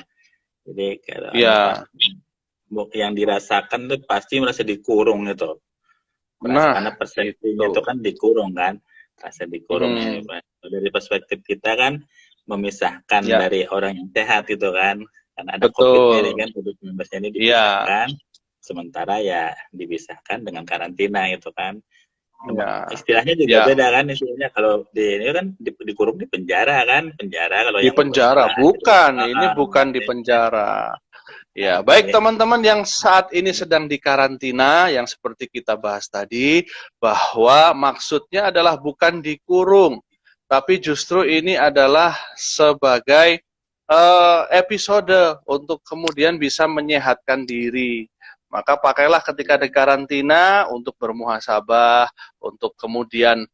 Jadi kalau yang dirasakan tuh pasti merasa dikurung itu. Karena persepsinya itu kan dikurung kan, rasa dikurung ya. Dari perspektif kita kan memisahkan dari orang yang sehat itu kan, karena ada COVID ini kan, COVID-19 ini dipisahkan, sementara ya dipisahkan dengan karantina itu kan. Istilahnya juga beda kan, istilahnya kalau di ini kan dikurung di penjara kan, kalau di penjara bukan, ini bukan di penjara. Ya, baik teman-teman yang saat ini sedang di karantina, yang seperti kita bahas tadi, bahwa maksudnya adalah bukan dikurung, tapi justru ini adalah sebagai episode untuk kemudian bisa menyehatkan diri. Maka pakailah ketika di karantina untuk bermuhasabah, untuk kemudian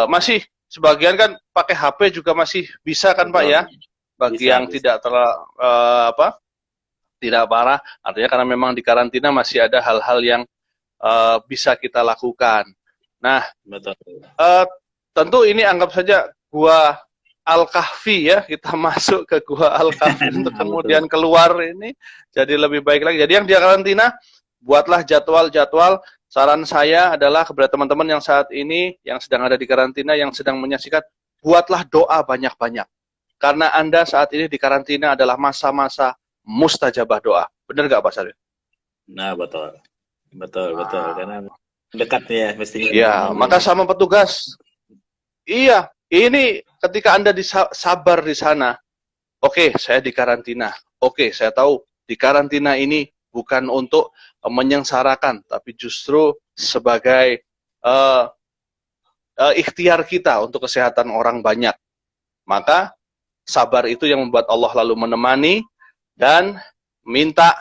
masih sebagian kan pakai HP juga masih bisa kan Pak ya, bagi yang tidak tidak parah, artinya karena memang di karantina masih ada hal-hal yang bisa kita lakukan. Nah, tentu ini anggap saja gua Al-Kahfi ya, kita masuk ke gua Al-Kahfi untuk kemudian keluar ini jadi lebih baik lagi. Jadi yang di karantina, buatlah jadwal-jadwal. Saran saya adalah kepada teman-teman yang saat ini, yang sedang ada di karantina, yang sedang menyaksikan, buatlah doa banyak-banyak. Karena Anda saat ini di karantina adalah masa-masa mustajabah doa. Benar nggak Pak Saril? Nah, betul. Karena dekat ya mestinya. Iya, maka sama petugas. Iya, ini ketika Anda sabar di sana. Oke, saya di karantina. Oke, saya tahu di karantina ini bukan untuk menyengsarakan, tapi justru sebagai ikhtiar kita untuk kesehatan orang banyak. Maka sabar itu yang membuat Allah lalu menemani dan minta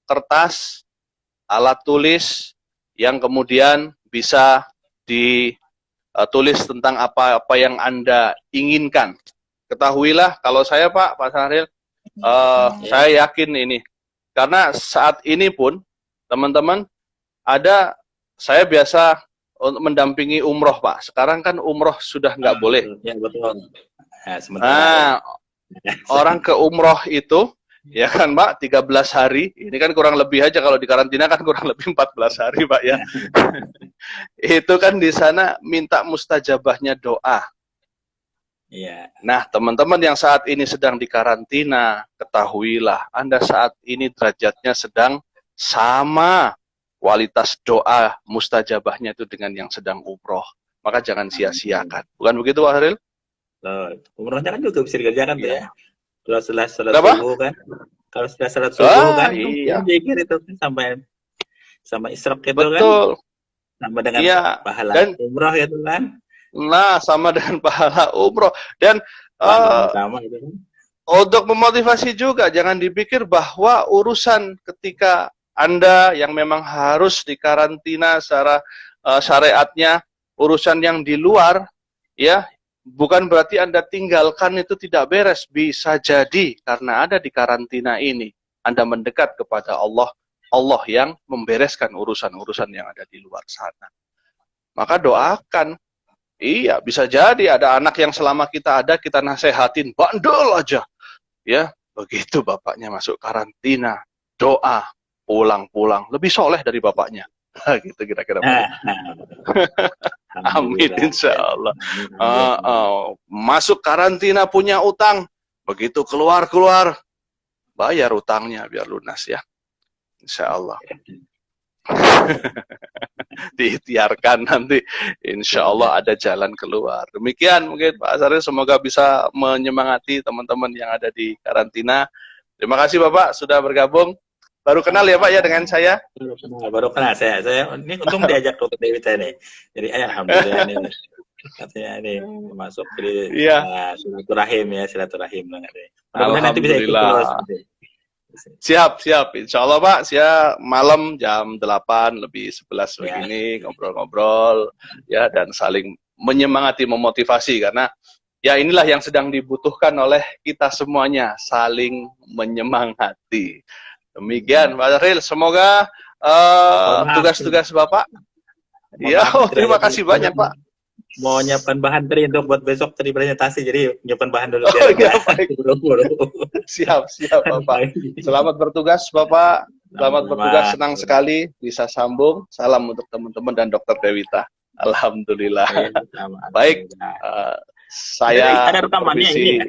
kertas, alat tulis yang kemudian bisa ditulis tentang apa yang Anda inginkan. Ketahuilah, kalau saya Pak Saril, saya yakin ini. Karena saat ini pun, teman-teman, saya biasa untuk mendampingi umroh Pak. Sekarang kan umroh sudah nggak boleh. Ya, betul. Sementara orang ke umroh itu, ya kan Pak, 13 hari, ini kan kurang lebih aja, kalau di karantina kan kurang lebih 14 hari Pak ya. Itu kan di sana minta mustajabahnya doa. Iya. Nah, teman-teman yang saat ini sedang di karantina, ketahuilah, Anda saat ini derajatnya sedang sama kualitas doa mustajabahnya itu dengan yang sedang umroh. Maka jangan sia-siakan. Bukan begitu Pak Haril? Umrohnya kan juga bisa dikerjakan tuh ya. Kalau setelah salat subuh kan. Kalau setelah salat subuh kan. Iya. Zikir itu kan sampai isyraq itu kan. Betul. Sama dengan pahala umroh itu kan. Nah, sama dengan pahala umroh. Dan sama itu kan. Untuk memotivasi juga, jangan dipikir bahwa urusan ketika Anda yang memang harus dikarantina secara syariatnya, urusan yang di luar, ya, bukan berarti Anda tinggalkan itu tidak beres. Bisa jadi karena ada di karantina ini, Anda mendekat kepada Allah, Allah yang membereskan urusan-urusan yang ada di luar sana. Maka doakan. Iya, bisa jadi ada anak yang selama kita ada, kita nasehatin, bandel aja. Ya, begitu bapaknya masuk karantina, doa, pulang-pulang, lebih soleh dari bapaknya. Gitu kira-kira. Amin, insya Allah. Masuk karantina punya utang, begitu keluar-keluar, bayar utangnya biar lunas ya. Insya Allah. Diikhtiarkan nanti, insya Allah ada jalan keluar. Demikian mungkin Pak Asaril, semoga bisa menyemangati teman-teman yang ada di karantina. Terima kasih Bapak sudah bergabung. Baru kenal ya Pak ya dengan saya? Baru kenal saya ini untung diajak Dokter Dewita nih. Jadi alhamdulillah nih. Katanya ini masuk jadi silaturahim banget nih. Alhamdulillah. Siap, insya Allah Pak, saya malam jam 8 lebih 11 begini ngobrol-ngobrol ya, dan saling menyemangati, memotivasi, karena ya inilah yang sedang dibutuhkan oleh kita semuanya, saling menyemangati. Demikian Pak Asaril, semoga tugas-tugas Bapak. Ya, terima kasih banyak Pak. Mau nyiapkan bahan tadi untuk buat besok tadi presentasi, jadi nyiapkan bahan dulu. Baik. Siap Bapak. Selamat bertugas Bapak. Selamat bertugas, senang sekali bisa sambung. Salam untuk teman-teman dan Dokter Dewita. Alhamdulillah. Baik. Saya ada rekamannya ini.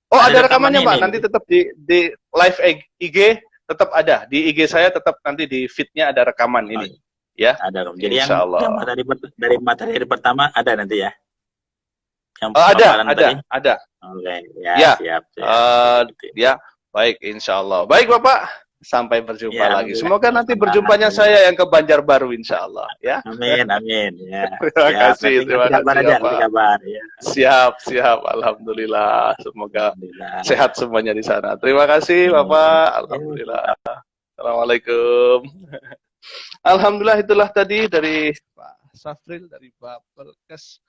Oh, ada rekamannya Pak. Nanti tetap di live IG tetap ada. Di IG saya tetap nanti di feed-nya ada rekaman ini. Ya, ada. Jadi yang dari materi pertama ada nanti ya. Yang ada. Oke, ya, siap. Ya, baik, insya Allah. Baik Bapak, sampai berjumpa lagi. Semoga nanti berjumpanya saya yang ke Banjarbaru, insya Allah. Ya. Amin. Ya. Terima kasih Kabar, ya. Siap. Alhamdulillah. Semoga sehat semuanya di sana. Terima kasih Bapak. Alhamdulillah. Assalamualaikum. Alhamdulillah, itulah tadi dari Pak Safril dari Bapelkes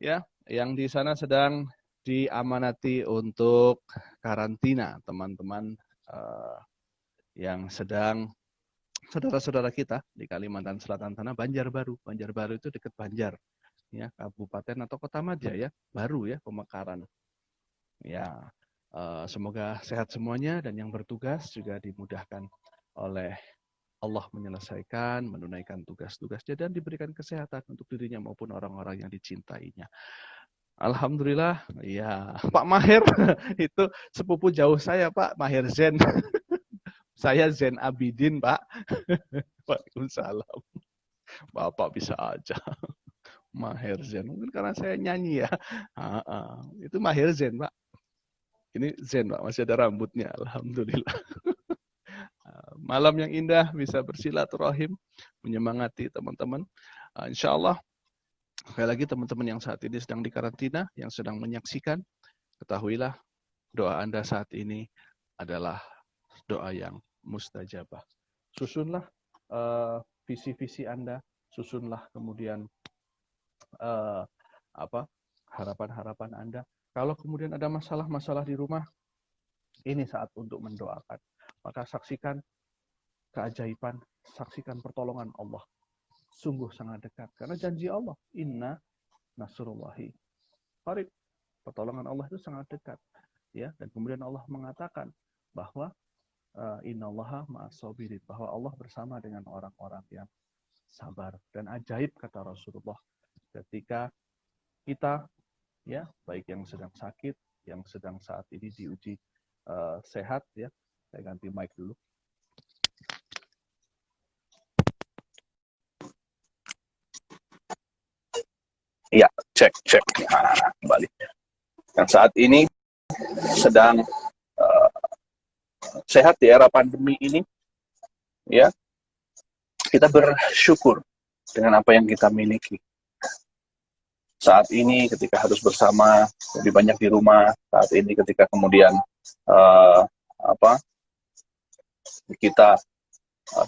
ya, yang di sana sedang diamanati untuk karantina teman-teman yang sedang, saudara-saudara kita di Kalimantan Selatan sana, Banjarbaru itu dekat Banjar ya, kabupaten atau kota madya ya, baru ya, Pemekaran ya. Semoga sehat semuanya dan yang bertugas juga dimudahkan oleh Allah menyelesaikan, menunaikan tugas-tugasnya dan diberikan kesehatan untuk dirinya maupun orang-orang yang dicintainya. Alhamdulillah, ya Pak Maher itu sepupu jauh saya Pak, Maher Zen. Saya Zen Abidin Pak. Waalaikumsalam. Bapak bisa aja. Maher Zen, mungkin karena saya nyanyi ya. Itu Maher Zen Pak. Ini Zen Pak, masih ada rambutnya. Alhamdulillah. Malam yang indah, bisa bersilaturahim, menyemangati teman-teman. Insya Allah, sekali lagi teman-teman yang saat ini sedang di karantina, yang sedang menyaksikan, ketahuilah doa Anda saat ini adalah doa yang mustajabah. Susunlah visi-visi Anda, susunlah kemudian harapan-harapan Anda. Kalau kemudian ada masalah-masalah di rumah, ini saat untuk mendoakan. Maka saksikan keajaiban, saksikan pertolongan Allah. Sungguh sangat dekat. Karena janji Allah, inna nasrullahi qarib. Pertolongan Allah itu sangat dekat. Ya, dan kemudian Allah mengatakan bahwa innallaha ma'as-sabirin, bahwa Allah bersama dengan orang-orang yang sabar. Dan ajaib kata Rasulullah, ketika kita ya, baik yang sedang sakit, yang sedang saat ini diuji sehat ya. Saya ganti mic dulu. Ya, cek. Kembali. Yang saat ini sedang sehat di era pandemi ini, ya, kita bersyukur dengan apa yang kita miliki. Saat ini ketika harus bersama, lebih banyak di rumah. Saat ini ketika kemudian kita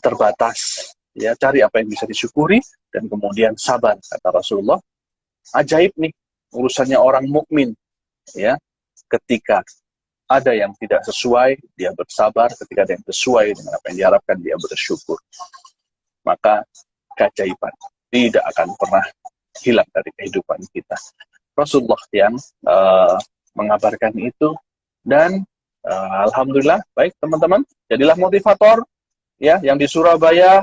terbatas, ya, cari apa yang bisa disyukuri dan kemudian sabar kata Rasulullah. Ajaib nih, urusannya orang mukmin, ya. Ketika ada yang tidak sesuai, dia bersabar. Ketika ada yang sesuai dengan apa yang diharapkan, dia bersyukur. Maka keajaiban tidak akan pernah hilang dari kehidupan kita. Rasulullah yang mengabarkan itu, dan alhamdulillah, baik teman-teman, jadilah motivator, ya, yang di Surabaya,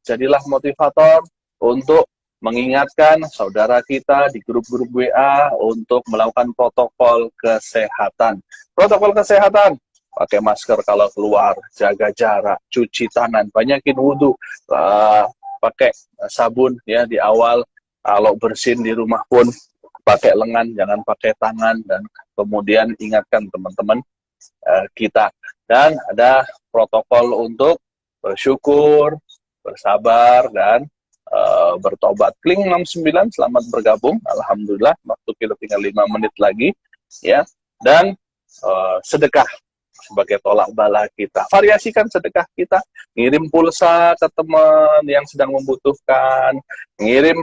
jadilah motivator untuk mengingatkan saudara kita di grup-grup WA untuk melakukan protokol kesehatan. Protokol kesehatan, pakai masker kalau keluar, jaga jarak, cuci tangan, banyakin wudhu, pakai sabun ya di awal, kalau bersin di rumah pun pakai lengan, jangan pakai tangan, dan kemudian ingatkan teman-teman kita. Dan ada protokol untuk bersyukur, bersabar, dan bertobat. Kling 69, selamat bergabung. Alhamdulillah, waktu kita tinggal 5 menit lagi, ya. Dan sedekah sebagai tolak bala kita. Variasikan sedekah kita. Ngirim pulsa ke teman yang sedang membutuhkan, ngirim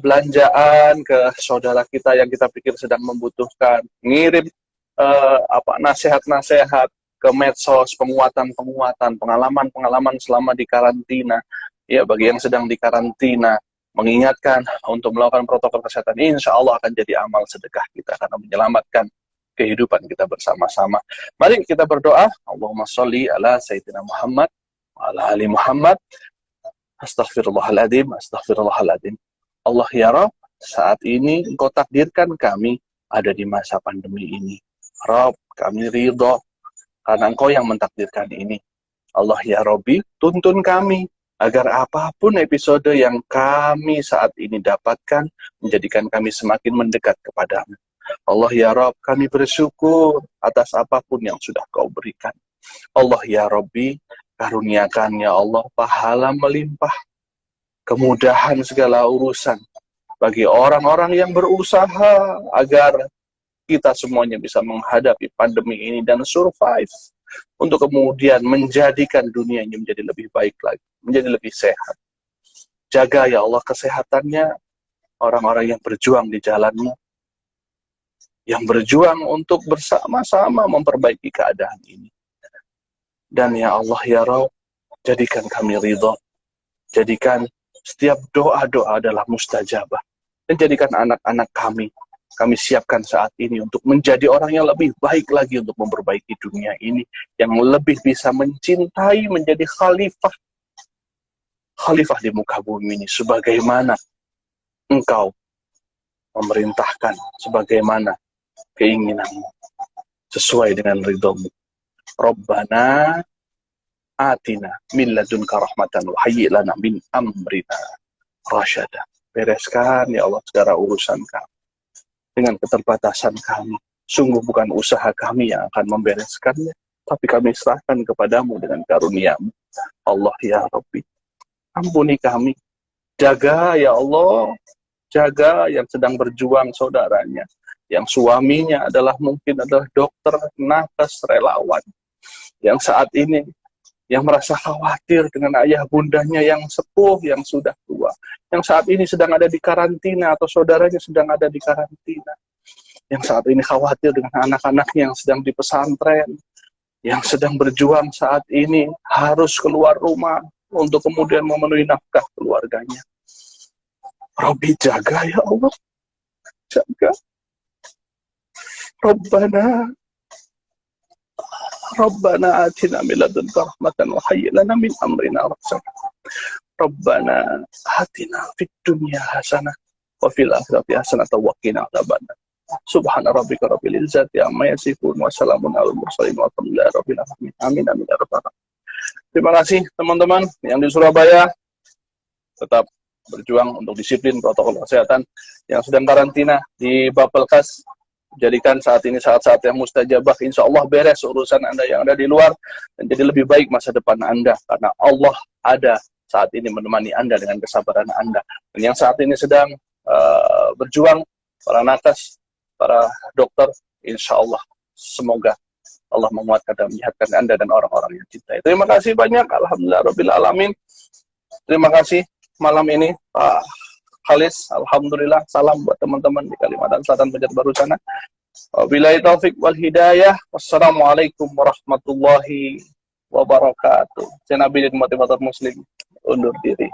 belanjaan ke saudara kita yang kita pikir sedang membutuhkan, ngirim nasihat-nasihat ke medsos, penguatan-penguatan, pengalaman-pengalaman selama di karantina. Ya, bagi yang sedang di karantina, mengingatkan untuk melakukan protokol kesehatan, insya Allah akan jadi amal sedekah kita karena menyelamatkan kehidupan kita bersama-sama. Mari kita berdoa. Allahumma sholli ala Sayyidina Muhammad wa ala ali Muhammad. Astaghfirullahaladzim, astaghfirullahaladzim. Allah ya Rabb, saat ini Engkau takdirkan kami ada di masa pandemi ini. Rabb, kami ridho karena Engkau yang mentakdirkan ini. Allah ya Rabbi, tuntun kami agar apapun episode yang kami saat ini dapatkan menjadikan kami semakin mendekat kepadamu. Allah ya Rabb, kami bersyukur atas apapun yang sudah Kau berikan. Allah ya Rabbi, karuniakan ya Allah pahala melimpah, kemudahan segala urusan bagi orang-orang yang berusaha agar kita semuanya bisa menghadapi pandemi ini dan survive, untuk kemudian menjadikan dunia ini menjadi lebih baik lagi, menjadi lebih sehat. Jaga ya Allah kesehatannya orang-orang yang berjuang di jalanmu, yang berjuang untuk bersama-sama memperbaiki keadaan ini. Dan ya Allah ya Rabb, jadikan kami ridho, jadikan setiap doa-doa adalah mustajabah, dan jadikan anak-anak kami siapkan saat ini untuk menjadi orang yang lebih baik lagi untuk memperbaiki dunia ini, yang lebih bisa mencintai, menjadi khalifah di muka bumi ini, sebagaimana Engkau memerintahkan, sebagaimana keinginanmu, sesuai dengan ridhomu. Rabbana atina min ladunka rahmatan wa hayyi lana min amrina rasyada. Bereskan ya Allah segala urusan kami dengan keterbatasan kami. Sungguh bukan usaha kami yang akan membereskannya, tapi kami serahkan kepadamu dengan karunia-Mu. Allah ya Rabbi, ampuni kami. Jaga ya Allah, jaga yang sedang berjuang saudaranya, yang suaminya mungkin adalah dokter, nakes, relawan, yang saat ini yang merasa khawatir dengan ayah bundanya yang sepuh, yang sudah tua, yang saat ini sedang ada di karantina atau saudaranya sedang ada di karantina, yang saat ini khawatir dengan anak-anaknya yang sedang di pesantren, yang sedang berjuang saat ini harus keluar rumah untuk kemudian memenuhi nafkah keluarganya. Rabbi, jaga ya Allah, jaga. Rabbana atina min ladunka rahmatan wa hayyi lana min amrina rasyada. Rabbana atina fid dunya hasanah wa fil akhirati hasanah wa qina adzabannar. Subhana rabbika rabbil izzati amma yasifun wa salamun alal mursalin walhamdulillahi rabbil alamin. Amin amin ya rabbal alamin. Terima kasih teman-teman yang di Surabaya, tetap berjuang untuk disiplin protokol kesehatan. Yang sedang karantina di Bapelkas, jadikan saat ini saat-saat yang mustajabah. Insya Allah beres urusan Anda yang ada di luar, dan jadi lebih baik masa depan Anda, karena Allah ada saat ini menemani Anda dengan kesabaran Anda. Dan yang saat ini sedang berjuang, para nakes, para dokter, insya Allah semoga Allah menguatkan dan menyehatkan Anda dan orang-orang yang cintai. Terima kasih banyak. Alhamdulillah Rabbil Alamin. Terima kasih malam ini Pak khalis. Alhamdulillah, salam buat teman-teman di Kalimantan Selatan Banjarbaru sana. Wabillahi taufik wal hidayah. Wassalamualaikum warahmatullahi wabarakatuh. Saya Nabi dan motivator muslim undur diri.